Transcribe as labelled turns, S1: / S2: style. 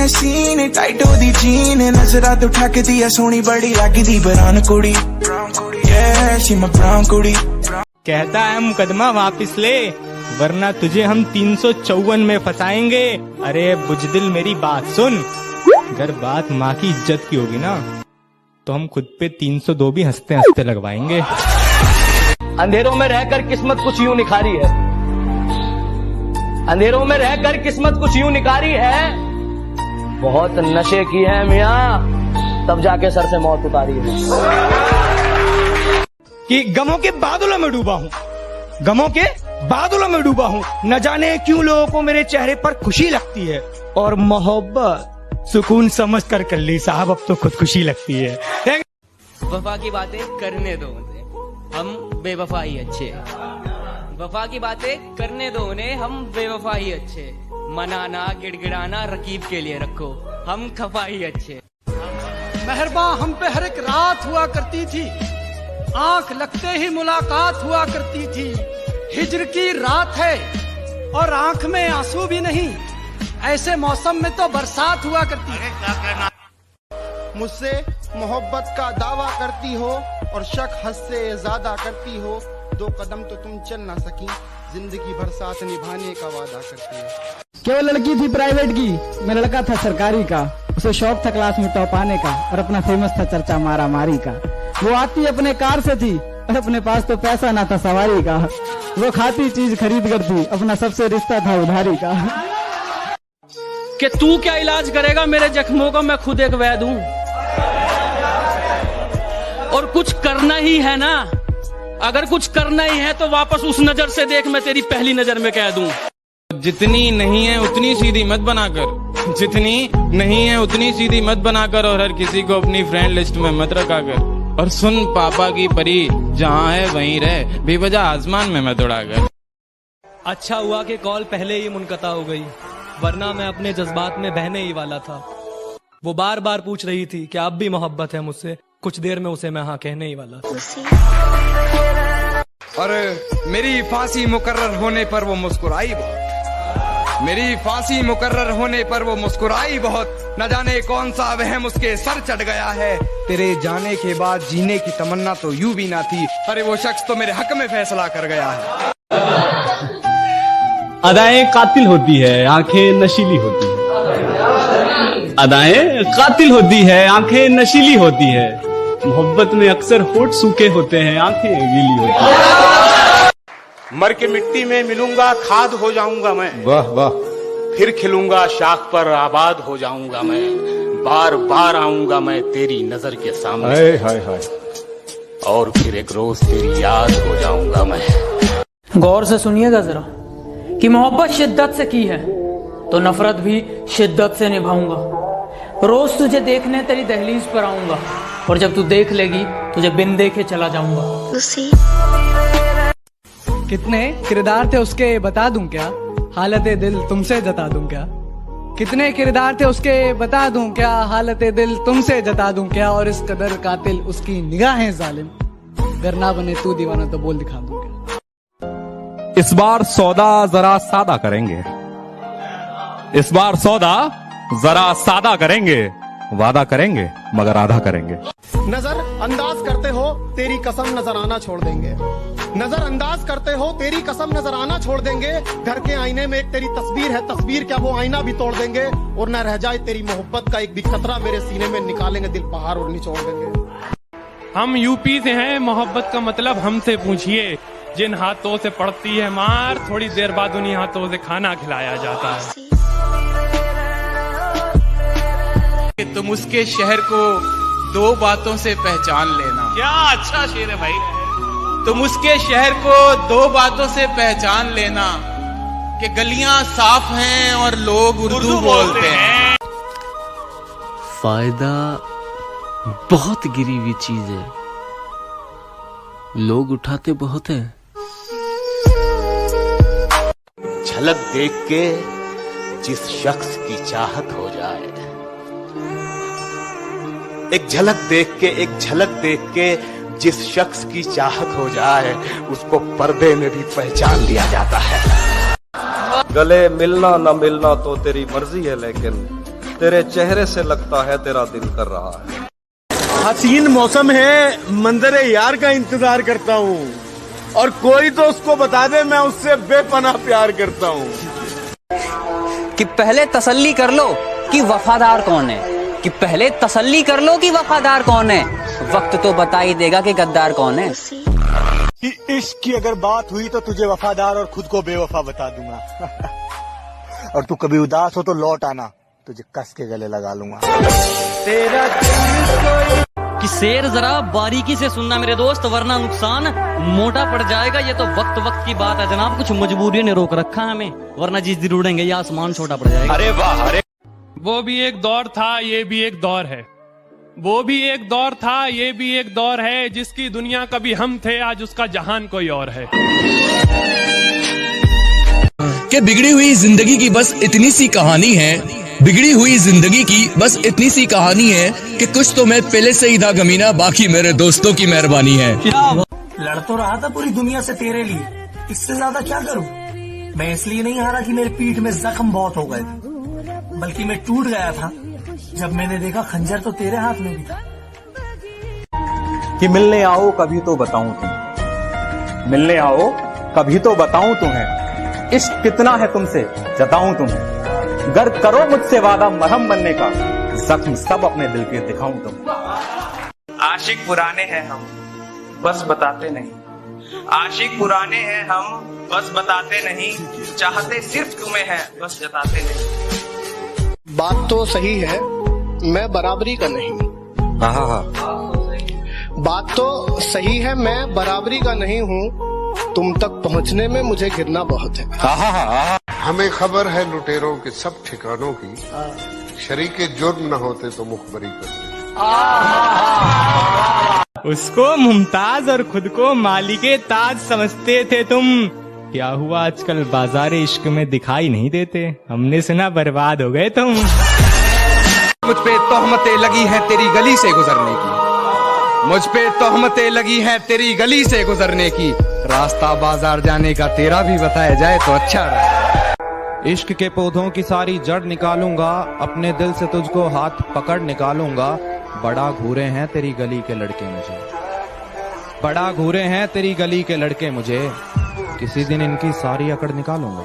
S1: है scene tight होदी gene नजरा तो उठा के दिया सोनी बड़ी लगदी ब्राउन कुड़ी yeah she my brown कुड़ी।
S2: कहता है मुकदमा वापिस ले वरना तुझे हम 354 में फंसाएंगे। अरे बुजदिल मेरी बात सुन, अगर बात माँ की इज्जत की होगी ना तो हम खुद पे 302 भी हंसते हंसते लगवाएंगे।
S3: अंधेरों में रहकर किस्मत कुछ यूं निखारी है, अंधेरों में रहकर किस्मत कुछ यूं निखारी है, बहुत नशे की है मियाँ तब जाके सर से मौत उतारी है।
S2: कि गमों के बादलों में डूबा हूँ, गमों के बादलों में डूबा हूँ, न जाने क्यों लोगों को मेरे चेहरे पर खुशी लगती है और मोहब्बत सुकून समझ कर ली साहब अब तो खुदकुशी लगती है।
S4: वफा की बातें करने दो उन्हें, हम बेवफा ही अच्छे। वफा की बातें करने दो उन्हें, हम बेवफा ही अच्छे। मनाना गिड़गिड़ाना रकीब के लिए रखो, हम खफा ही अच्छे।
S5: मेहरबा हम पे हर एक रात हुआ करती थी, आंख लगते ही मुलाकात हुआ करती थी। हिज्र की रात है और आंख में आंसू भी नहीं, ऐसे मौसम में तो बरसात हुआ करती है।
S6: मुझसे मोहब्बत का दावा करती हो और शक हद से ज्यादा करती हो, 2 कदम तो तुम चल ना सकी, जिंदगी भर साथ निभाने का वादा करती है।
S7: क्या वो लड़की थी प्राइवेट की, मैं लड़का था सरकारी का, उसे शौक था क्लास में टॉप आने का और अपना फेमस था चर्चा मारा मारी का। वो आती अपने कार से थी और अपने पास तो पैसा ना था सवारी का। वो खाती चीज खरीद कर थी, अपना सबसे रिश्ता था उधारी का।
S3: कि तू क्या इलाज करेगा मेरे जख्मों का, मैं खुद एक वैद हूँ। और कुछ करना ही है ना, अगर कुछ करना ही है तो वापस उस नजर से देख, मैं तेरी पहली नजर में कह दूं।
S8: जितनी नहीं है उतनी सीधी मत बनाकर, जितनी नहीं है उतनी सीधी मत बनाकर, और हर किसी को अपनी फ्रेंड लिस्ट में मत रखा कर। और सुन पापा की परी, जहाँ है वहीं रह, बेवजह आसमान में मत उड़ाकर।
S3: अच्छा हुआ कि कॉल पहले ही मुनक़ता हो गई, वरना मैं अपने जज्बात में बहने ही वाला था। वो बार बार पूछ रही थी कि अब भी मोहब्बत है मुझसे, कुछ देर में उसे मैं हाँ कहने ही वाला था।
S9: और मेरी फांसी मुकर्रर होने पर वो मुस्कुराई बहुत, मेरी फांसी मुकर्रर होने पर वो मुस्कुराई बहुत, न जाने कौन सा वहम उसके सर चढ़ गया है। तेरे जाने के बाद जीने की तमन्ना तो यूं भी ना थी, अरे वो शख्स तो मेरे हक में फैसला कर गया है।
S10: अदाएं कातिल होती है, आंखें नशीली होती है। अदाएं कातिल होती है, आंखें नशीली होती है। मोहब्बत में अक्सर होठ सूखे होते हैं, आंखें गीली होती हैं।
S11: मर के मिट्टी में मिलूंगा, खाद हो जाऊंगा मैं,
S9: वाह वाह,
S11: फिर खिलूंगा, शाख पर आबाद हो जाऊंगा मैं, बार बार आऊंगा मैं तेरी नजर के सामने,
S9: हाय हाय हाय,
S11: और फिर एक रोज तेरी याद हो जाऊंगा मैं।
S12: गौर से सुनिएगा जरा कि मोहब्बत शिद्दत से की है तो नफरत भी शिद्दत से निभाऊंगा। रोज तुझे देखने तेरी दहलीज पर आऊंगा और जब तू देख लेगी तुझे बिन देखे चला जाऊंगा।
S7: कितने किरदार थे उसके बता दूं क्या, हालते दिल तुमसे जता दूं क्या। कितने किरदार थे उसके बता दूं क्या, हालते दिल तुमसे जता दूं क्या। और इस कदर कातिल उसकी निगाहें जालिम, अगर ना बने तू दीवाना तो बोल दिखा दूं क्या।
S13: इस बार सौदा जरा सादा करेंगे, इस बार सौदा जरा सादा करेंगे, वादा करेंगे मगर आधा करेंगे।
S6: नजर अंदाज करते हो तेरी कसम नजर आना छोड़ देंगे, नजर अंदाज करते हो तेरी कसम नजर आना छोड़ देंगे। घर के आईने में एक तेरी तस्वीर है, तस्वीर क्या वो आईना भी तोड़ देंगे, और न रह जाए तेरी मोहब्बत का एक भी खतरा मेरे सीने में, निकालेंगे दिल पहाड़ और निचोड़ देंगे।
S14: हम यूपी से हैं, मोहब्बत का मतलब हमसे पूछिए। जिन हाथों से पड़ती है मार, थोड़ी देर बाद उन्हीं हाथों से खाना खिलाया जाता है।
S8: तुम उसके शहर को 2 बातों से पहचान लेना।
S11: क्या अच्छा शेर है भाई।
S8: तुम उसके शहर को 2 बातों से पहचान लेना, कि गलियां साफ हैं और लोग उर्दू बोलते हैं।
S4: फायदा बहुत गिरी हुई चीज है, लोग उठाते बहुत है।
S11: झलक देख के जिस शख्स की चाहत हो जाए, एक झलक देख के जिस शख्स की चाहत हो जाए, उसको पर्दे में भी पहचान लिया जाता है।
S15: गले मिलना न मिलना तो तेरी मर्जी है, लेकिन तेरे चेहरे से लगता है तेरा दिल कर रहा है।
S16: हसीन मौसम है, मंजरे यार का इंतजार करता हूँ, और कोई तो उसको बता दे मैं उससे बेपनाह प्यार करता हूँ।
S17: कि पहले तसल्ली कर लो कि वफादार कौन है, कि पहले तसल्ली कर लो कि वफादार कौन है, वक्त तो बता ही देगा कि गद्दार कौन है।
S16: कि इश्क की अगर बात हुई तो तुझे वफादार और खुद को बेवफा बता दूंगा। और तू कभी उदास हो तो लौट आना, तुझे कस के गले लगा लूंगा। तेरा
S18: कि शेर जरा बारीकी से सुनना मेरे दोस्त, वरना नुकसान मोटा पड़ जाएगा। ये तो वक्त वक्त की बात है जनाब, कुछ मजबूरियों ने रोक रखा है हमें, वरना जिस दिन उड़ेंगे ये आसमान छोटा पड़ जाएगा।
S14: अरे वाह, अरे वो भी एक दौर था, ये भी एक दौर है। वो भी एक दौर था, ये भी एक दौर है। जिसकी दुनिया कभी हम थे, आज उसका जहान कोई और है।
S19: कि बिगड़ी हुई जिंदगी की बस इतनी सी कहानी है, बिगड़ी हुई जिंदगी की बस इतनी सी कहानी है कि कुछ तो मैं पहले से ही था गमीना, बाकी मेरे दोस्तों की मेहरबानी है।
S20: लड़ तो रहा था पूरी दुनिया से तेरे लिए, इससे ज्यादा क्या करूं? मैं इसलिए नहीं हारा कि मेरी पीठ में जख्म बहुत हो गए थे, बल्कि मैं टूट गया था जब मैंने देखा खंजर तो तेरे हाथ में भी था।
S10: कि मिलने आओ कभी तो बताऊं तुम्हें, मिलने आओ कभी तो बताऊं तुम्हें, इश्क कितना है तुमसे जताऊं तुम्हें, गर करो मुझसे वादा मरहम बनने का, जख्म सब अपने दिल के दिखाऊं तुम।
S21: आशिक पुराने हैं हम बस बताते नहीं, आशिक पुराने हैं हम बस बताते नहीं, चाहते सिर्फ तुम्हें है बस जताते नहीं।
S6: बात तो सही है, मैं बराबरी का नहीं। बात तो सही है, मैं बराबरी का नहीं हूँ, तुम तक पहुँचने में मुझे गिरना बहुत है।
S22: हमें खबर है लुटेरों के सब ठिकानों की, शरीके जुर्म न होते तो मुखबरी करते।
S2: उसको मुमताज और खुद को मालिके ताज समझते थे तुम। क्या हुआ आजकल बाजार इश्क में दिखाई नहीं देते, हमने सुना बर्बाद हो गए तुम।
S9: मुझ पे तोहमतें लगी हैं तेरी गली से गुजरने की, मुझ पे तोहमतें लगी हैं तेरी गली से गुजरने की, रास्ता बाजार जाने का तेरा भी बताया जाए तो अच्छा रहे।
S8: इश्क के पौधों की सारी जड़ निकालूंगा, अपने दिल से तुझको हाथ पकड़ निकालूंगा, बड़ा घूरे हैं तेरी गली के लड़के मुझे, बड़ा घूरे हैं तेरी गली के लड़के मुझे, किसी दिन इनकी सारी अकड़ निकालूंगा।